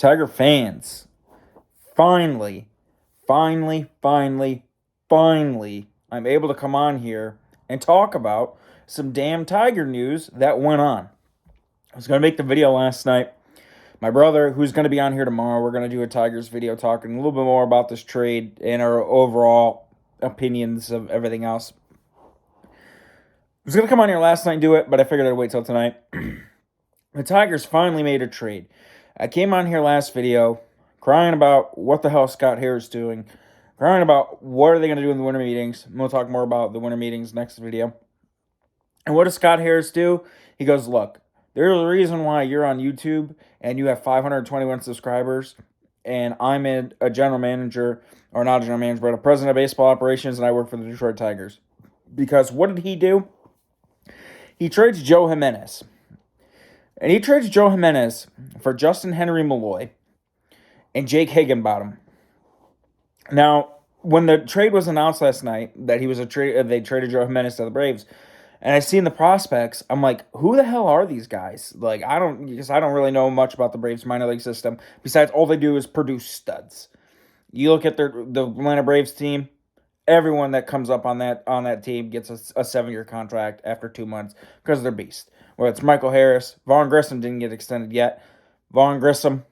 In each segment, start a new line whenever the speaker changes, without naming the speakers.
Tiger fans, finally, finally, I'm able to come on here and talk about some damn Tiger news that went on. I was going to make the video last night. My brother, who's going to be on here tomorrow, we're going to do a Tigers video talking a little bit more about this trade and our overall opinions of everything else. I was going to come on here last night and do it, but I figured I'd wait till tonight. The Tigers finally made a trade. I came on here last video crying about what the hell Scott Harris doing, crying about what are they going to do in the winter meetings. We'll talk more about the winter meetings next video. And what does Scott Harris do? He goes, look, there's a reason why you're on YouTube and you have 521 subscribers, and I'm a general manager, or not a general manager, but a president of baseball operations, and I work for the Detroit Tigers. Because what did he do? He trades Joe Jimenez. And he trades Joe Jimenez for Justyn-Henry Malloy and Jake Higginbottom. Now, when the trade was announced last night that he was they traded Joe Jimenez to the Braves, and I seen the prospects, I'm like, who the hell are these guys? Because I don't really know much about the Braves minor league system. Besides, all they do is produce studs. You look at the Atlanta Braves team, everyone that comes up on that team gets a 7-year contract after 2 months because they're beasts. Whether it's Michael Harris, Vaughn Grissom didn't get extended yet. Vaughn Grissom,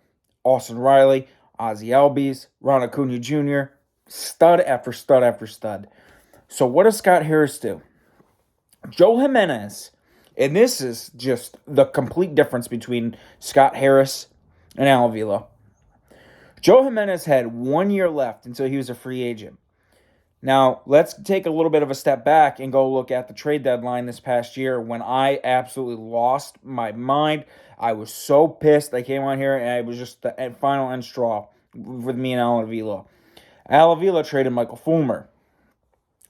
Austin Riley, Ozzie Albies, Ron Acuna Jr., stud after stud after stud. So what does Scott Harris do? Joe Jimenez, and this is just the complete difference between Scott Harris and Al Avila. Joe Jimenez had 1 year left until he was a free agent. Now, let's take a little bit of a step back and go look at the trade deadline this past year when I absolutely lost my mind. I was so pissed. I came on here and it was just the final end straw with me and Al Avila. Al Avila traded Michael Fulmer.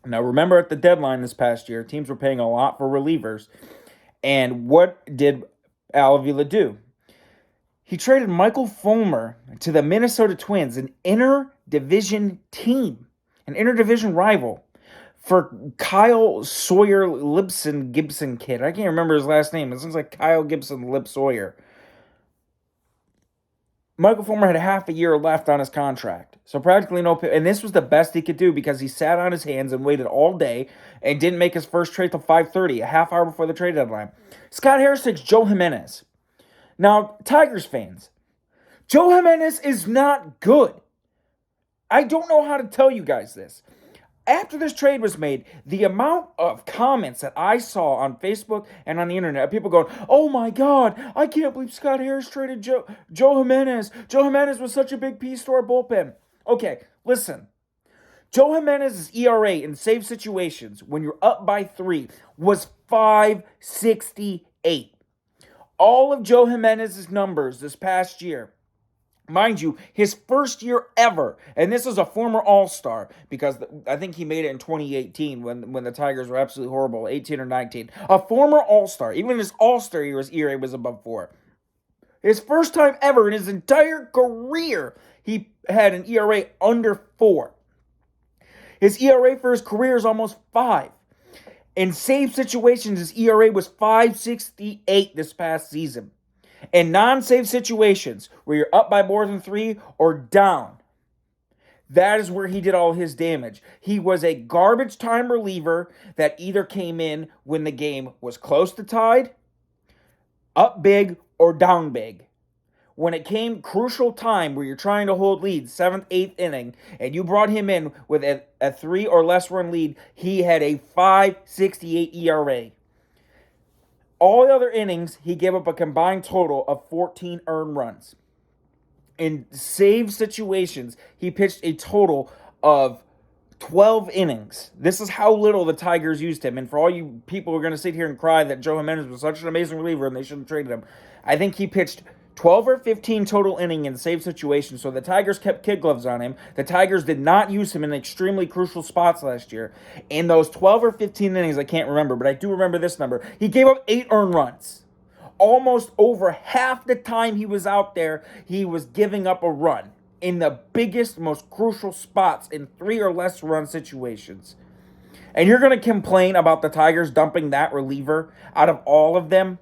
Now, remember at the deadline this past year, teams were paying a lot for relievers. And what did Al Avila do? He traded Michael Fulmer to the Minnesota Twins, an interdivision team, an interdivision rival, for Kyle Sawyer Gibson kid. I can't remember his last name. It sounds like Kyle Gibson Lip Sawyer. Michael Fulmer had half a year left on his contract. So practically no... And this was the best he could do because he sat on his hands and waited all day and didn't make his first trade till 5:30, a half hour before the trade deadline. Scott Harris takes Joe Jimenez. Now, Tigers fans, Joe Jimenez is not good. I don't know how to tell you guys this. After this trade was made, the amount of comments that I saw on Facebook and on the internet, people going, oh my God, I can't believe Scott Harris traded Joe Jimenez. Joe Jimenez was such a big piece to our bullpen. Okay, listen. Joe Jimenez's ERA in save situations when you're up by 3 was .568. All of Joe Jimenez's numbers this past year, mind you, his first year ever, and this is a former All-Star, because I think he made it in 2018 when the Tigers were absolutely horrible, 18 or 19. A former All-Star, even his All-Star year, his ERA was above 4. His first time ever in his entire career, he had an ERA under 4. His ERA for his career is almost 5. In save situations, his ERA was .568 this past season. In non-save situations, where you're up by more than 3 or down, that is where he did all his damage. He was a garbage time reliever that either came in when the game was close to tied, up big, or down big. When it came crucial time where you're trying to hold leads, 7th, 8th inning, and you brought him in with a 3 or less run lead, he had a .568 ERA. All the other innings, he gave up a combined total of 14 earned runs. In save situations, he pitched a total of 12 innings. This is how little the Tigers used him. And for all you people who are going to sit here and cry that Joe Jimenez was such an amazing reliever and they shouldn't have traded him, I think he pitched 12 or 15 total inning in save situations, so the Tigers kept kid gloves on him. The Tigers did not use him in extremely crucial spots last year. In those 12 or 15 innings, I can't remember, but I do remember this number. He gave up 8 earned runs. Almost over half the time he was out there, he was giving up a run in the biggest, most crucial spots in 3 or less run situations. And you're going to complain about the Tigers dumping that reliever out of all of them?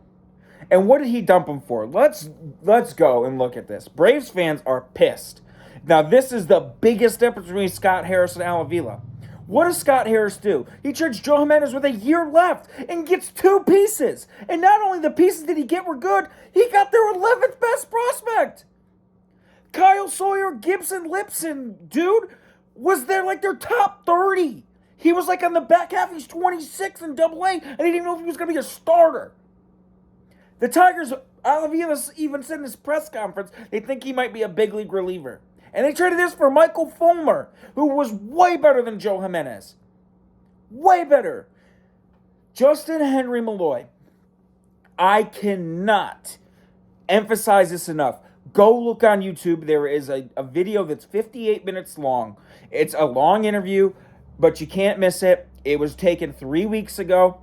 And what did he dump him for? Let's go and look at this. Braves fans are pissed. Now, this is the biggest difference between Scott Harris and Al Avila. What does Scott Harris do? He trades Joe Jimenez with a year left and gets 2 pieces. And not only the pieces did he get were good, he got their 11th best prospect. Kyle Sawyer, Gibson, Lipson, dude, was there like their top 30. He was like on the back half. He's 26 in Double A, and he didn't even know if he was going to be a starter. The Tigers, Al Avila even said in his press conference, they think he might be a big league reliever. And they traded this for Michael Fulmer, who was way better than Joe Jimenez. Way better. Justyn-Henry Malloy. I cannot emphasize this enough. Go look on YouTube. There is a video that's 58 minutes long. It's a long interview, but you can't miss it. It was taken 3 weeks ago.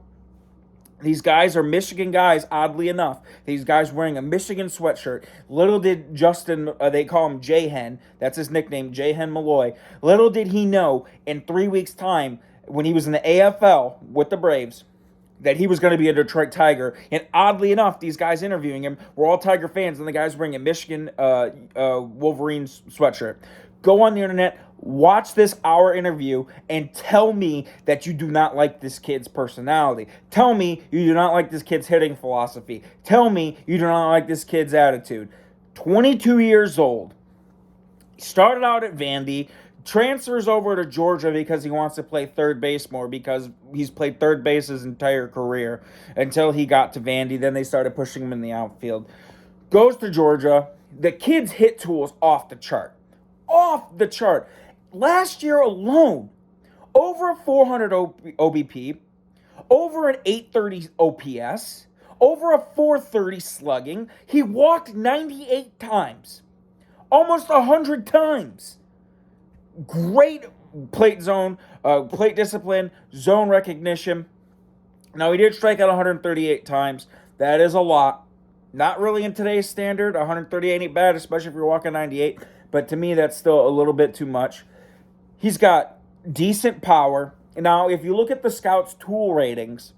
These guys are Michigan guys, oddly enough. These guys wearing a Michigan sweatshirt. Little did Justin, they call him J-Hen. That's his nickname, J-Hen Malloy. Little did he know in 3 weeks' time, when he was in the AFL with the Braves, that he was going to be a Detroit Tiger. And oddly enough, these guys interviewing him were all Tiger fans, and the guy's wearing a Michigan Wolverines sweatshirt. Go on the internet, watch this hour interview, and tell me that you do not like this kid's personality. Tell me you do not like this kid's hitting philosophy. Tell me you do not like this kid's attitude. 22 years old. Started out at Vandy. Transfers over to Georgia because he wants to play third base more, because he's played third base his entire career until he got to Vandy. Then they started pushing him in the outfield. Goes to Georgia. The kid's hit tool's off the chart. Off the chart. Last year alone, over a 400 OBP, over an 830 OPS, over a 430 slugging. He walked 98 times. Almost 100 times. Great plate zone, plate discipline, zone recognition. Now, he did strike out 138 times. That is a lot. Not really in today's standard. 138 ain't bad, especially if you're walking 98. But to me, that's still a little bit too much. He's got decent power. Now, if you look at the scouts' tool ratings,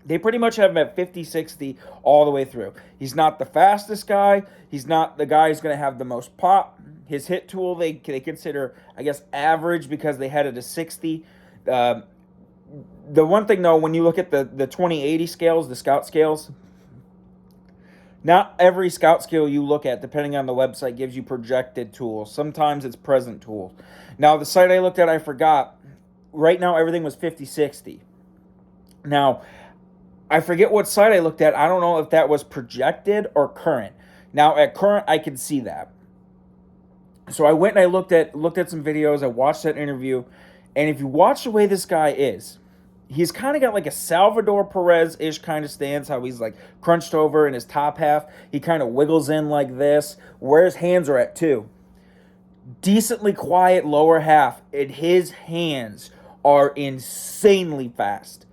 they pretty much have him at 50, 60 all the way through. He's not the fastest guy. He's not the guy who's going to have the most pop. His hit tool, they consider, I guess, average because they had it to 60. The one thing, though, when you look at the 2080 scales, the scout scales, not every scout scale you look at, depending on the website, gives you projected tools. Sometimes it's present tools. Now, the site I looked at, I forgot. Right now, everything was 50, 60. Now, I forget what site I looked at. I don't know if that was projected or current. Now, at current, I can see that. So I went and I looked at some videos. I watched that interview. And if you watch the way this guy is, he's kind of got like a Salvador Perez-ish kind of stance, how he's like crunched over in his top half. He kind of wiggles in like this, where his hands are at too. Decently quiet lower half, and his hands are insanely fast.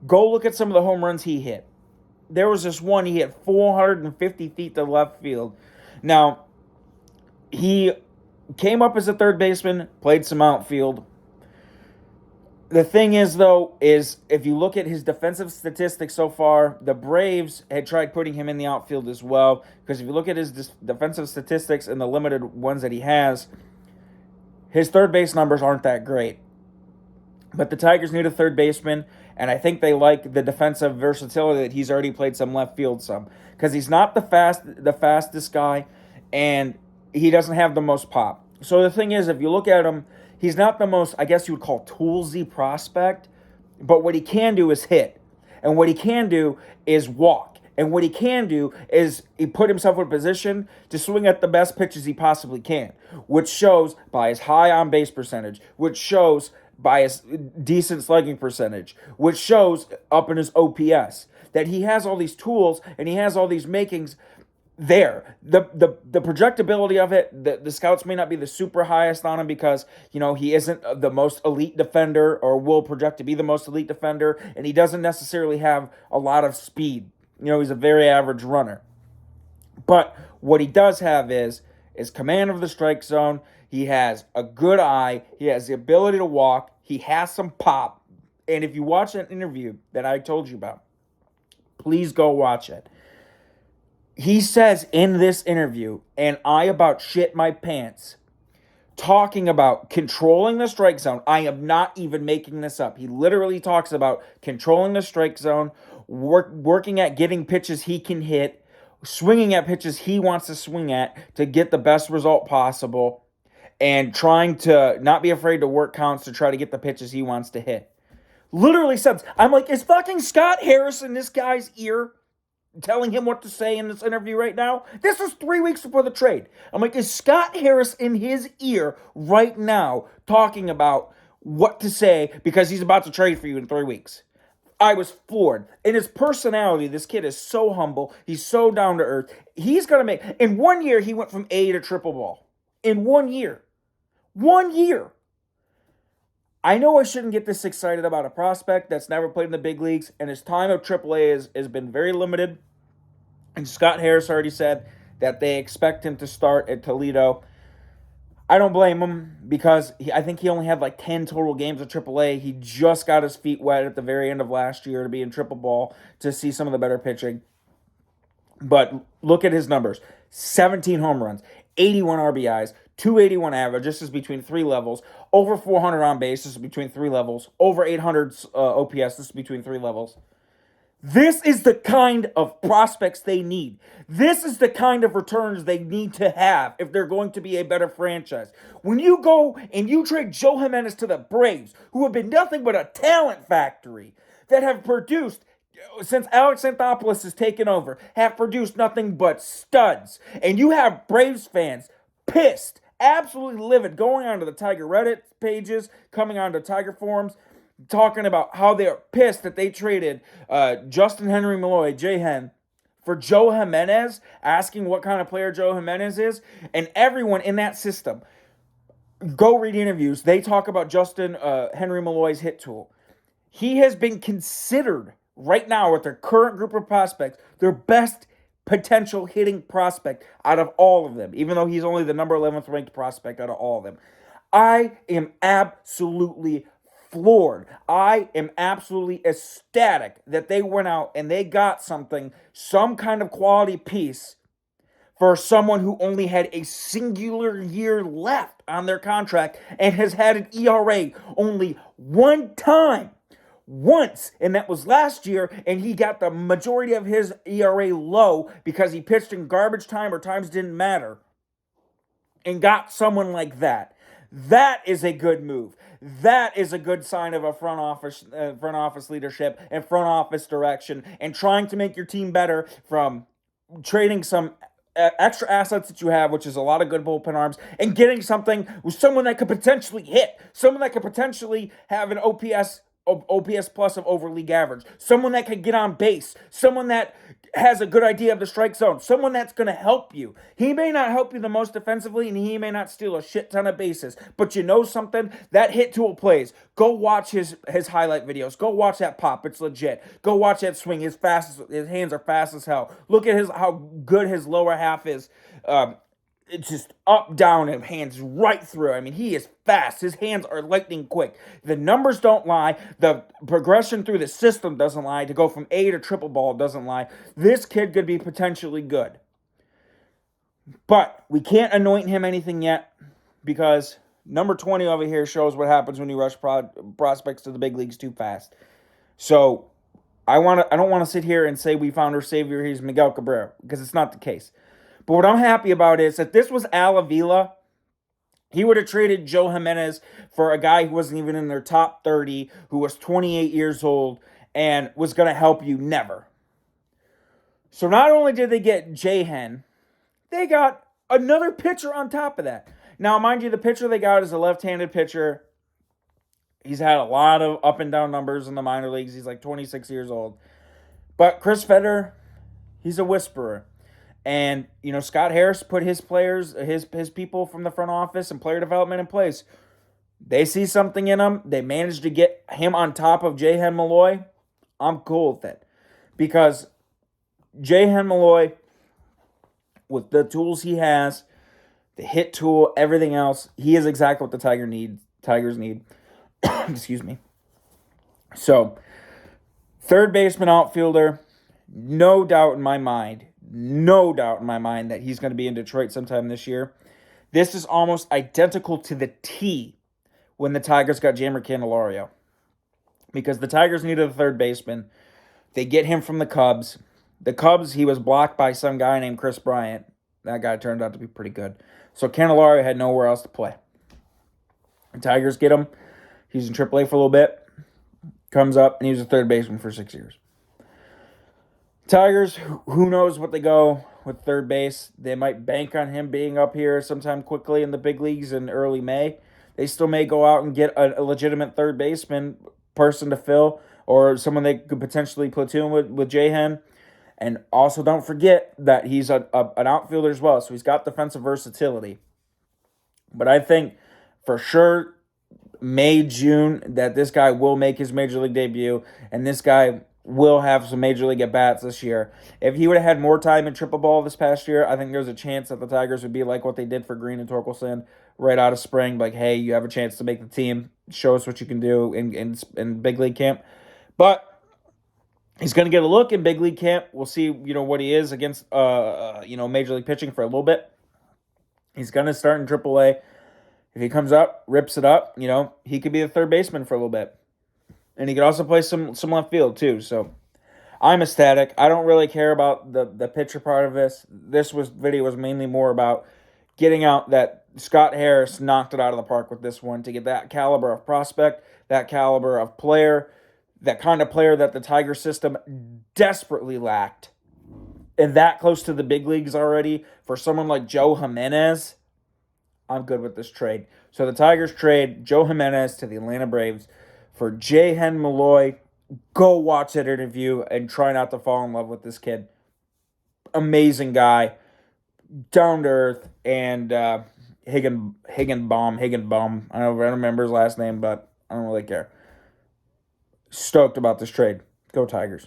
Go look at some of the home runs he hit. There was this one, he hit 450 feet to left field. Now, he came up as a third baseman, played some outfield. The thing is, though, is if you look at his defensive statistics so far, the Braves had tried putting him in the outfield as well. Because if you look at his defensive statistics and the limited ones that he has, his third base numbers aren't that great. But the Tigers need a third baseman, and I think they like the defensive versatility that he's already played some left field some. Because he's not the fastest guy, and he doesn't have the most pop. So the thing is, if you look at him, he's not the most, I guess you would call, toolsy prospect, but what he can do is hit. And what he can do is walk. And what he can do is he put himself in a position to swing at the best pitches he possibly can, which shows by his high on-base percentage, which shows by his decent slugging percentage, which shows up in his OPS, that he has all these tools and he has all these makings there. The projectability of it, the scouts may not be the super highest on him because, he isn't the most elite defender or will project to be the most elite defender, and he doesn't necessarily have a lot of speed. He's a very average runner. But what he does have is command of the strike zone. He has a good eye. He has the ability to walk. He has some pop. And if you watch that interview that I told you about, please go watch it. He says in this interview, and I about shit my pants, talking about controlling the strike zone. I am not even making this up. He literally talks about controlling the strike zone, working at getting pitches he can hit, swinging at pitches he wants to swing at to get the best result possible, and trying to not be afraid to work counts to try to get the pitches he wants to hit. Literally says, I'm like, is fucking Scott Harris in this guy's ear telling him what to say in this interview right now? This was 3 weeks before the trade. I'm like, is Scott Harris in his ear right now talking about what to say because he's about to trade for you in 3 weeks? I was floored. In his personality, this kid is so humble. He's so down to earth. He's going to make... In 1 year, he went from A to triple ball. In 1 year. 1 year. I know I shouldn't get this excited about a prospect that's never played in the big leagues, and his time of AAA has been very limited. And Scott Harris already said that they expect him to start at Toledo. I don't blame him because I think he only had like 10 total games of AAA. He just got his feet wet at the very end of last year to be in triple ball to see some of the better pitching. But look at his numbers. 17 home runs, 81 RBIs, 281 average. This is between three levels. Over 400 on base. This is between three levels. Over 800 OPS. This is between three levels. This is the kind of prospects they need. This is the kind of returns they need to have if they're going to be a better franchise. When you go and you trade Joe Jimenez to the Braves, who have been nothing but a talent factory, that have produced, since Alex Anthopoulos has taken over, have produced nothing but studs. And you have Braves fans pissed, absolutely livid, going onto the Tiger Reddit pages, coming onto Tiger forums, talking about how they're pissed that they traded Justyn-Henry, Malloy, J-Hen, for Joe Jimenez, asking what kind of player Joe Jimenez is. And everyone in that system, go read interviews, they talk about Justyn-Henry Malloy's hit tool. He has been considered right now with their current group of prospects, their best potential hitting prospect out of all of them, even though he's only the number 11th ranked prospect out of all of them. I am absolutely floored. I am absolutely ecstatic that they went out and they got something, some kind of quality piece for someone who only had a singular year left on their contract and has had an ERA only one time. Once, and that was last year, and he got the majority of his ERA low because he pitched in garbage time or times didn't matter, and got someone like that. That is a good move. That is a good sign of a front office leadership and front office direction, and trying to make your team better from trading some extra assets that you have, which is a lot of good bullpen arms, and getting something with someone that could potentially hit, someone that could potentially have an OPS plus of over league average, someone that can get on base, someone that has a good idea of the strike zone, someone that's going to help you. He may not help you the most defensively, and he may not steal a shit ton of bases, but you know something? That hit tool plays. Go watch his highlight videos. Go watch that pop. It's legit. Go watch that swing. His hands are fast as hell. Look at how good his lower half is. It's just up, down, and hands right through. I mean, he is fast. His hands are lightning quick. The numbers don't lie. The progression through the system doesn't lie. To go from A to triple ball doesn't lie. This kid could be potentially good. But we can't anoint him anything yet because number 20 over here shows what happens when you rush prospects to the big leagues too fast. So I don't want to sit here and say we found our savior. He's Miguel Cabrera, because it's not the case. But what I'm happy about is that this was Al Avila. He would have traded Joe Jimenez for a guy who wasn't even in their top 30, who was 28 years old, and was going to help you never. So not only did they get J-Hen, they got another pitcher on top of that. Now, mind you, the pitcher they got is a left-handed pitcher. He's had a lot of up and down numbers in the minor leagues. He's like 26 years old. But Chris Fetter, he's a whisperer. And, you know, Scott Harris put his players, his people from the front office and player development in place. They see something in him. They managed to get him on top of J-Hen Malloy. I'm cool with it. Because J-Hen Malloy, with the tools he has, the hit tool, everything else, he is exactly what the Tigers need. Excuse me. So, third baseman, outfielder, no doubt in my mind, no doubt in my mind that he's going to be in Detroit sometime this year. This is almost identical to the T when the Tigers got Jeimer Candelario. Because the Tigers needed a third baseman. They get him from the Cubs. The Cubs, he was blocked by some guy named Chris Bryant. That guy turned out to be pretty good. So Candelario had nowhere else to play. The Tigers get him. He's in AAA for a little bit. Comes up, and he was a third baseman for 6 years. Tigers, who knows what they go with third base. They might bank on him being up here sometime quickly in the big leagues in early May. They still may go out and get a legitimate third baseman person to fill, or someone they could potentially platoon with J-Hen. And also don't forget that he's an outfielder as well, so he's got defensive versatility. But I think for sure May, June, that this guy will make his Major League debut, and this guy will have some Major League at-bats this year. If he would have had more time in triple ball this past year, I think there's a chance that the Tigers would be like what they did for Green and Torkelson right out of spring. Like, hey, you have a chance to make the team. Show us what you can do in big league camp. But he's going to get a look in big league camp. We'll see, what he is against, Major League pitching for a little bit. He's going to start in AAA. If he comes up, rips it up, he could be the third baseman for a little bit. And he could also play some left field too. So I'm ecstatic. I don't really care about the pitcher part of this. This video was mainly more about getting out that Scott Harris knocked it out of the park with this one to get that caliber of prospect, that caliber of player, that kind of player that the Tiger system desperately lacked. And that close to the big leagues already for someone like Joe Jimenez. I'm good with this trade. So the Tigers trade Joe Jimenez to the Atlanta Braves for J-Hen Malloy. Go watch that interview and try not to fall in love with this kid. Amazing guy. Down to earth. And Higginbaum. I don't remember his last name, but I don't really care. Stoked about this trade. Go Tigers.